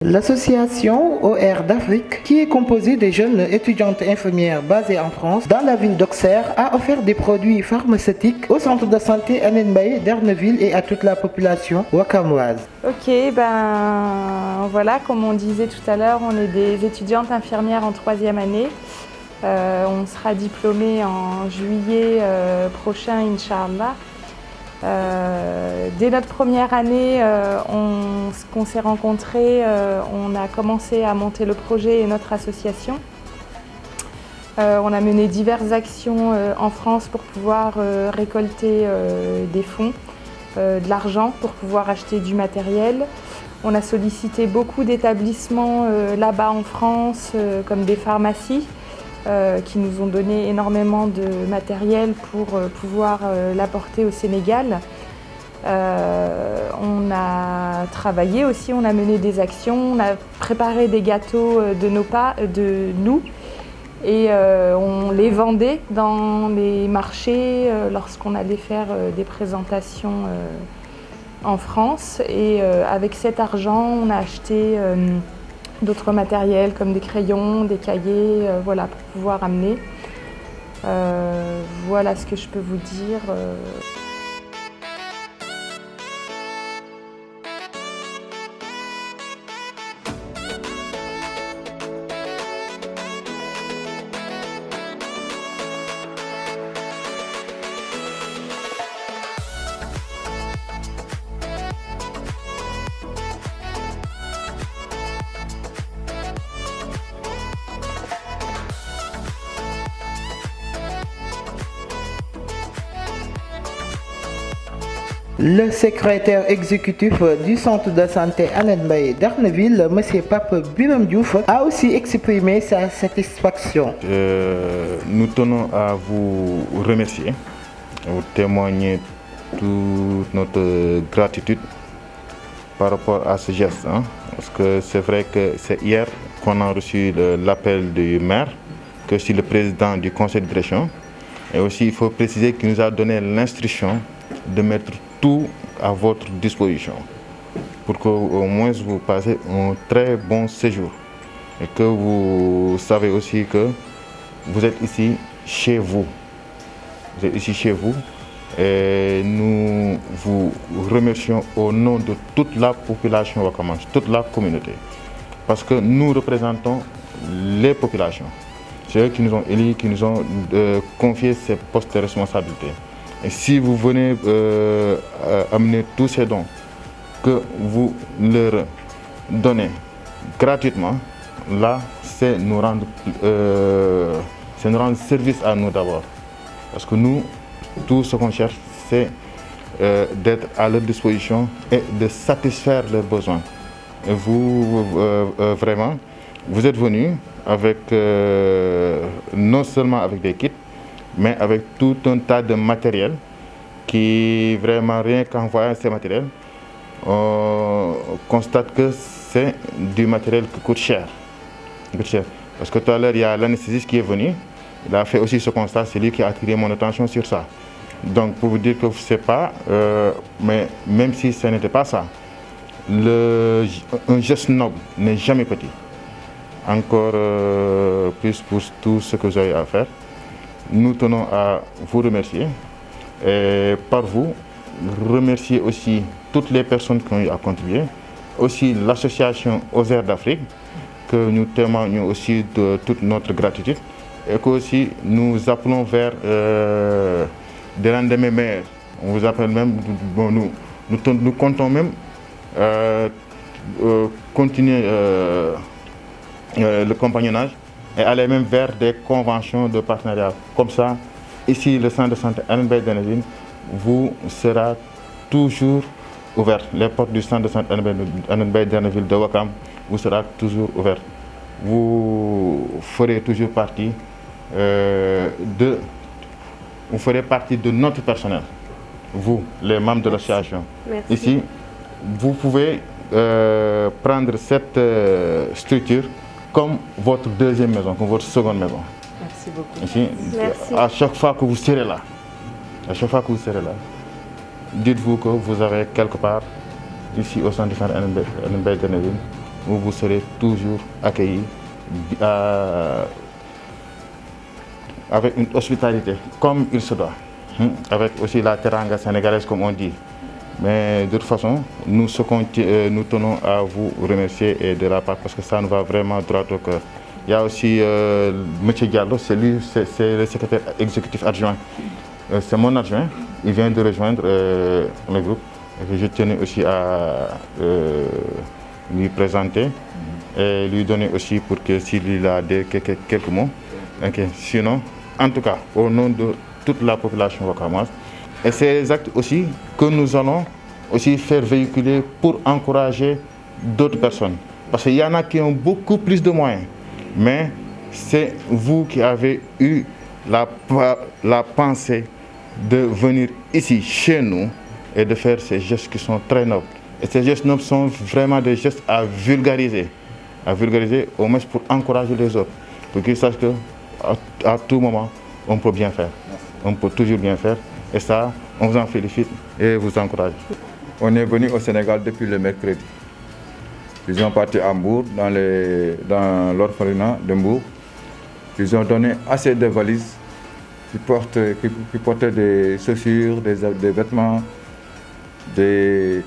L'association OR d'Afrique, qui est composée de jeunes étudiantes infirmières basées en France, dans la ville d'Auxerre, a offert des produits pharmaceutiques au centre de santé Aline Mbaye d'Erneville et à toute la population wakamoise. Ok, voilà, comme on disait tout à l'heure, on est des étudiantes infirmières en 3e année. On sera diplômés en juillet prochain, Inch'Allah. Dès notre première année, qu'on s'est rencontrés, on a commencé à monter le projet et notre association. On a mené diverses actions en France pour pouvoir récolter des fonds, de l'argent pour pouvoir acheter du matériel. On a sollicité beaucoup d'établissements là-bas en France, comme des pharmacies, qui nous ont donné énormément de matériel pour pouvoir l'apporter au Sénégal. On a travaillé aussi, on a mené des actions, on a préparé des gâteaux de nous et on les vendait dans les marchés lorsqu'on allait faire des présentations en France. Et avec cet argent, on a acheté d'autres matériels comme des crayons, des cahiers, voilà, pour pouvoir amener. Voilà ce que je peux vous dire. Le secrétaire exécutif du centre de santé Aline Mbaye d'Erneville, M. Pape Biram Diouf, a aussi exprimé sa satisfaction. Nous tenons à vous remercier, vous témoigner toute notre gratitude par rapport à ce geste. Parce que c'est vrai que c'est hier qu'on a reçu l'appel du maire, que je suis le président du conseil de direction. Et aussi, il faut préciser qu'il nous a donné l'instruction de mettre tout à votre disposition pour qu'au moins vous passez un très bon séjour et que vous savez aussi que vous êtes ici chez vous. Vous êtes ici chez vous et nous vous remercions au nom de toute la population wakamanche, toute la communauté, parce que nous représentons les populations. C'est eux qui nous ont élus, qui nous ont confié ces postes de responsabilité. Et si vous venez amener tous ces dons que vous leur donnez gratuitement, là, c'est nous rendre service à nous d'abord. Parce que nous, tout ce qu'on cherche, c'est d'être à leur disposition et de satisfaire leurs besoins. Et vous, vraiment, vous êtes venus avec, non seulement avec des kits, mais avec tout un tas de matériel qui, vraiment, rien qu'en voyant ces matériels, on constate que c'est du matériel qui coûte cher. Parce que tout à l'heure, il y a l'anesthésiste qui est venu, il a fait aussi ce constat, c'est lui qui a attiré mon attention sur ça. Donc, pour vous dire que je ne sais pas, mais même si ce n'était pas ça, un geste noble n'est jamais petit. Encore plus pour tout ce que vous avez à faire. Nous tenons à vous remercier et par vous, remercier aussi toutes les personnes qui ont eu à contribuer, aussi l'association OR d'Afrique, que nous témoignons aussi de toute notre gratitude et que aussi nous appelons vers des lendemains meilleurs. On vous appelle même, bon, nous comptons même continuer le compagnonnage et aller même vers des conventions de partenariat. Comme ça, ici, le centre de santé Aline Mbaye d'Erneville vous sera toujours ouvert. Les portes du centre de santé Aline Mbaye d'Erneville de Ouakam vous sera toujours ouvertes. Vous ferez toujours partie de notre personnel. Vous, les membres de l'association. Ici, vous pouvez prendre cette structure comme votre deuxième maison, comme votre seconde maison. Merci beaucoup. Ici, merci. À chaque fois que vous serez là, dites-vous que vous avez quelque part, ici au centre de santé Aline Mbaye d'Erneville, où vous serez toujours accueillis avec une hospitalité comme il se doit, avec aussi la teranga sénégalaise comme on dit. Mais de toute façon, nous tenons à vous remercier et de la part parce que ça nous va vraiment droit au cœur. Il y a aussi M. Diallo, c'est le secrétaire exécutif adjoint. C'est mon adjoint, il vient de rejoindre le groupe. Et je tenais aussi à lui présenter et lui donner aussi pour que s'il a quelques mots. Okay. Sinon, en tout cas, au nom de toute la population wakamoise, et c'est les actes aussi que nous allons aussi faire véhiculer pour encourager d'autres personnes. Parce qu'il y en a qui ont beaucoup plus de moyens. Mais c'est vous qui avez eu la pensée de venir ici, chez nous, et de faire ces gestes qui sont très nobles. Et ces gestes nobles sont vraiment des gestes à vulgariser au moins pour encourager les autres, pour qu'ils sachent qu'à tout moment, on peut bien faire. On peut toujours bien faire. Et ça, on vous en félicite et vous encourage. On est venu au Sénégal depuis le mercredi. Ils sont partis à Mbour, dans l'orphelinat de Mbour. Ils ont donné assez de valises qui portaient des chaussures, des vêtements, des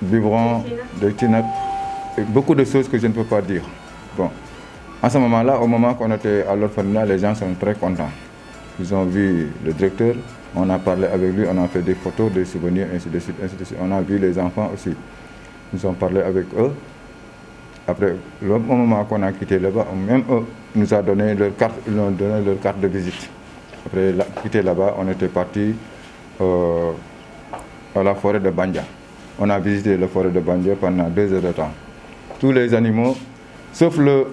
biberons, des tinettes, beaucoup de choses que je ne peux pas dire. Bon. En ce moment-là, au moment qu'on était à l'orphelinat, les gens sont très contents. Ils ont vu le directeur, on a parlé avec lui, on a fait des photos, des souvenirs, ainsi de suite, ainsi de suite. On a vu les enfants aussi. Nous avons parlé avec eux. Après, au moment qu'on a quitté là-bas, même eux nous ont donné leur carte de visite. Après quitter là-bas, on était parti à la forêt de Bandia. On a visité la forêt de Bandia pendant 2 heures de temps. Tous les animaux, sauf le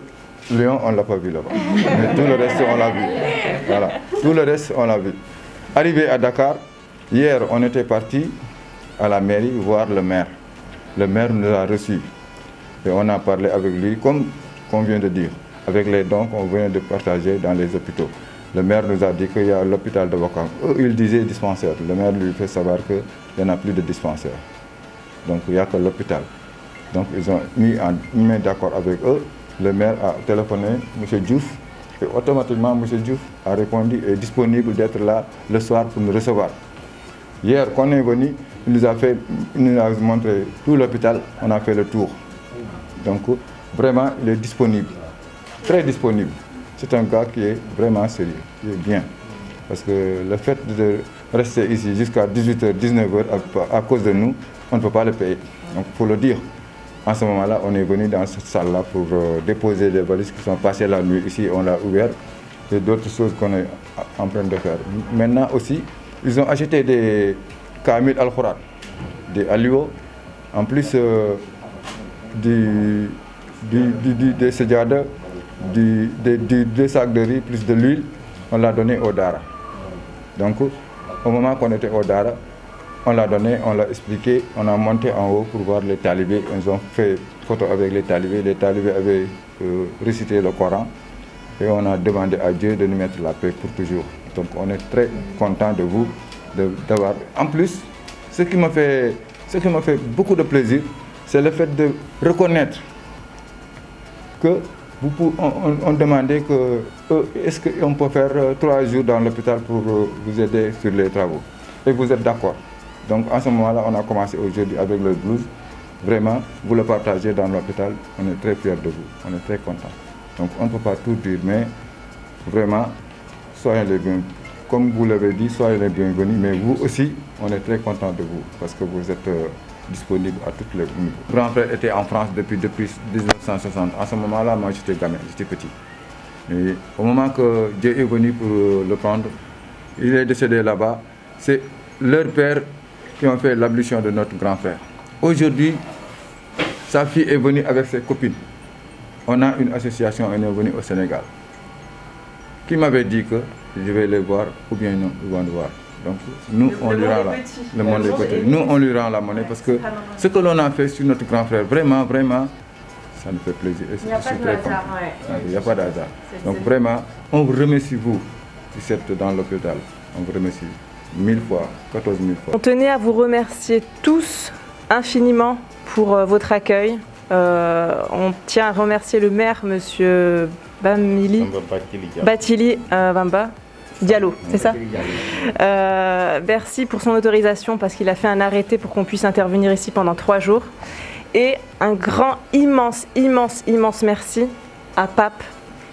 lion, on ne l'a pas vu là-bas. Mais tout le reste, on l'a vu. Voilà. Tout le reste, on l'a vu. Arrivé à Dakar, hier, on était parti à la mairie voir le maire. Le maire nous a reçus. Et on a parlé avec lui, comme on vient de dire, avec les dons qu'on vient de partager dans les hôpitaux. Le maire nous a dit qu'il y a l'hôpital de Ouakam. Il disait dispensaire. Le maire lui fait savoir qu'il n'y en a plus de dispensaire. Donc il n'y a que l'hôpital. Donc ils ont mis d'accord avec eux. Le maire a téléphoné M. Diouf. Et automatiquement, M. Diouf a répondu et est disponible d'être là le soir pour nous recevoir. Hier, quand on est venu, il nous a montré tout l'hôpital. On a fait le tour. Donc vraiment, il est disponible. Très disponible. C'est un gars qui est vraiment sérieux, qui est bien. Parce que le fait de rester ici jusqu'à 18h, 19h à cause de nous, on ne peut pas le payer. Donc il faut le dire. En ce moment-là, on est venu dans cette salle-là pour déposer les valises qui sont passées la nuit ici, on l'a ouvert. Et d'autres choses qu'on est en train de faire. Maintenant aussi, ils ont acheté des Kamil Al-Khourat, des Alio, en plus des sédiades, des sacs de riz, plus de l'huile, on l'a donné au Dara. Donc, au moment qu'on était au Dara, on l'a donné, on l'a expliqué, on a monté en haut pour voir les talibés. Ils ont fait photo avec les talibés. Les talibés avaient récité le Coran et on a demandé à Dieu de nous mettre la paix pour toujours. Donc, on est très content de vous, d'avoir. En plus, ce qui m'a fait beaucoup de plaisir, c'est le fait de reconnaître que on demandait que est-ce qu'on peut faire 3 jours dans l'hôpital pour vous aider sur les travaux. Et vous êtes d'accord. Donc en ce moment-là, on a commencé aujourd'hui avec le blues. Vraiment, vous le partagez dans l'hôpital. On est très fiers de vous. On est très contents. Donc on ne peut pas tout dire, mais vraiment, soyez les bienvenus. Comme vous l'avez dit, soyez les bienvenus. Mais vous aussi, on est très contents de vous parce que vous êtes disponible à toutes les niveaux. Mon grand frère était en France depuis 1960. À ce moment-là, moi j'étais gamin, j'étais petit. Et au moment que Dieu est venu pour le prendre, il est décédé là-bas. C'est leur père qui ont fait l'ablution de notre grand frère. Aujourd'hui, sa fille est venue avec ses copines. On a une association, on est venu au Sénégal, qui m'avait dit que je vais les voir ou bien non, ils vont le voir. Donc nous, on lui rend le monde est petit. Nous, on lui rend la monnaie parce que ce que l'on a fait sur notre grand frère, vraiment, vraiment, ça nous fait plaisir. Il n'y a pas de hasard. Il n'y a pas de hasard. Donc vraiment, on vous remercie vous qui êtes dans l'hôpital. On vous remercie 1000 fois, 14 000 fois. On tenait à vous remercier tous infiniment pour votre accueil, On tient à remercier le maire, monsieur Bathily Bamba Diallo, c'est ça? Merci pour son autorisation parce qu'il a fait un arrêté pour qu'on puisse intervenir ici pendant 3 jours. Et un grand, immense merci à Pape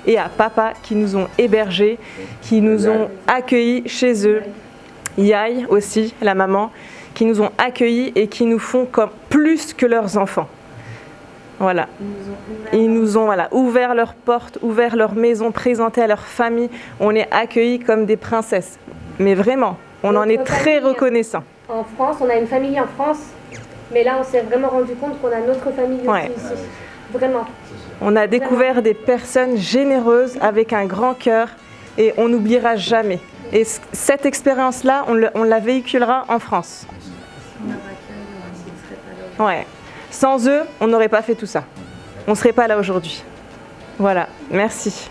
et à Papa qui nous ont hébergés, qui nous ont accueillis chez eux. Yaï aussi, la maman, qui nous ont accueillis et qui nous font comme plus que leurs enfants. Voilà. Ils nous ont ouvert leurs portes, ouvert leur maison, présenté à leur famille. On est accueillis comme des princesses. Mais vraiment, on en est très reconnaissants. En France, on a une famille en France, mais là on s'est vraiment rendu compte qu'on a notre famille aussi ici. Vraiment. On a découvert des personnes généreuses avec un grand cœur et on n'oubliera jamais. Et cette expérience-là, on la véhiculera en France. Ouais. Sans eux, on n'aurait pas fait tout ça. On ne serait pas là aujourd'hui. Voilà, merci.